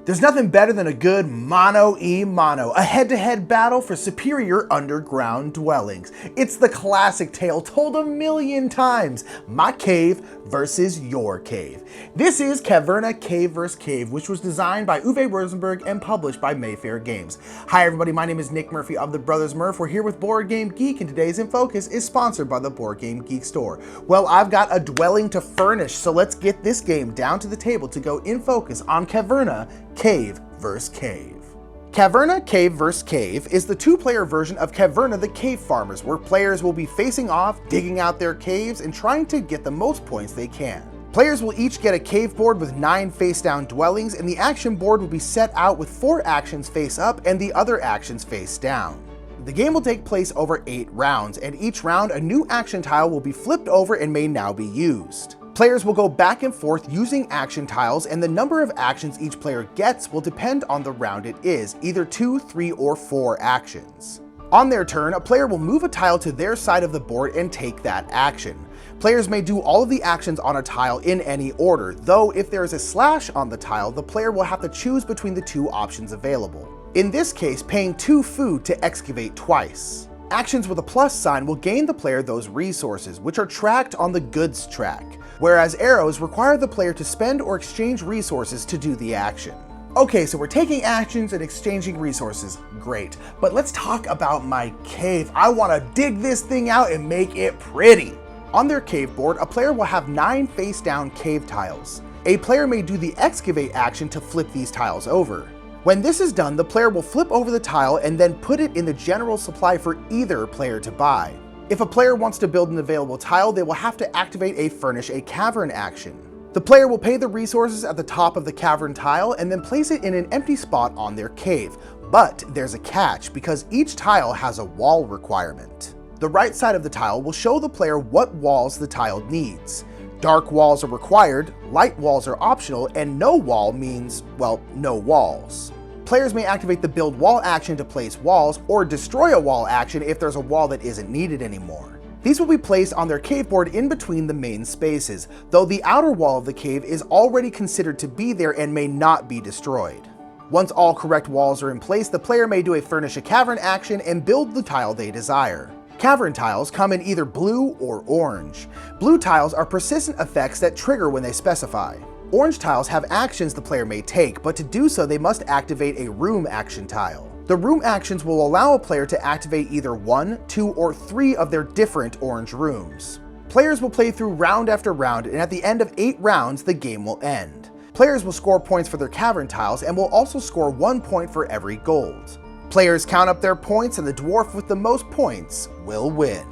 There's nothing better than a good mano-a-mano, a head-to-head battle for superior underground dwellings. It's the classic tale told a million times, my cave versus your cave. This is Caverna Cave vs. Cave, which was designed by Rosenberg and published by Mayfair Games. Hi everybody, my name is Nick Murphy of the Brothers Murph. We're here with Board Game Geek, and today's In Focus is sponsored by the BoardGameGeekStore. Well, I've got a dwelling to furnish, so let's get this game down to the table to go in focus on Caverna Cave vs. Cave. Caverna Cave vs. Cave is the two-player version of Caverna the Cave Farmers, where players will be facing off, digging out their caves, and trying to get the most points they can. Players will each get a cave board with 9 face-down dwellings, and the action board will be set out with 4 actions face up and the other actions face down. The game will take place over 8 rounds, and each round a new action tile will be flipped over and may now be used. Players will go back and forth using action tiles, and the number of actions each player gets will depend on the round it is, either 2, 3, or 4 actions. On their turn, a player will move a tile to their side of the board and take that action. Players may do all of the actions on a tile in any order, though if there is a slash on the tile, the player will have to choose between the 2 options available. In this case, paying 2 food to excavate twice. Actions with a plus sign will gain the player those resources, which are tracked on the goods track, whereas arrows require the player to spend or exchange resources to do the action. Okay, so we're taking actions and exchanging resources, great, but let's talk about my cave. I want to dig this thing out and make it pretty. On their cave board, a player will have 9 face-down cave tiles. A player may do the excavate action to flip these tiles over. When this is done, the player will flip over the tile and then put it in the general supply for either player to buy. If a player wants to build an available tile, they will have to activate a Furnish a Cavern action. The player will pay the resources at the top of the cavern tile and then place it in an empty spot on their cave. But there's a catch, because each tile has a wall requirement. The right side of the tile will show the player what walls the tile needs. Dark walls are required, light walls are optional, and no wall means, well, no walls. Players may activate the build wall action to place walls, or destroy a wall action if there's a wall that isn't needed anymore. These will be placed on their cave board in between the main spaces, though the outer wall of the cave is already considered to be there and may not be destroyed. Once all correct walls are in place, the player may do a Furnish a Cavern action and build the tile they desire. Cavern tiles come in either blue or orange. Blue tiles are persistent effects that trigger when they specify. Orange tiles have actions the player may take, but to do so they must activate a room action tile. The room actions will allow a player to activate either 1, 2, or 3 of their different orange rooms. Players will play through round after round, and at the end of 8 rounds the game will end. Players will score points for their cavern tiles and will also score 1 point for every gold. Players count up their points, and the dwarf with the most points will win.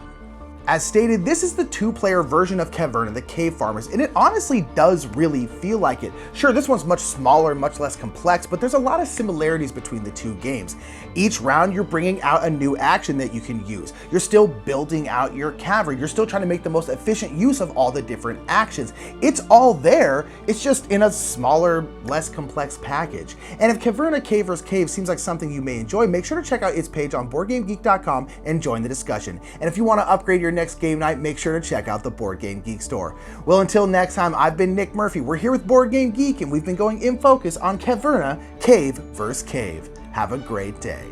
As stated, this is the 2-player version of Caverna the Cave Farmers, and it honestly does really feel like it. Sure, this one's much smaller and much less complex, but there's a lot of similarities between the 2 games. Each round, you're bringing out a new action that you can use. You're still building out your cavern. You're still trying to make the most efficient use of all the different actions. It's all there, it's just in a smaller, less complex package. And if Caverna Cave vs. Cave seems like something you may enjoy, make sure to check out its page on BoardGameGeek.com and join the discussion. And if you want to upgrade your next game night, make sure to check out the Board Game Geek Store. Well, until next time, I've been Nick Murphy. We're here with Board Game Geek, and we've been going in focus on Caverna Cave vs. Cave. Have a great day.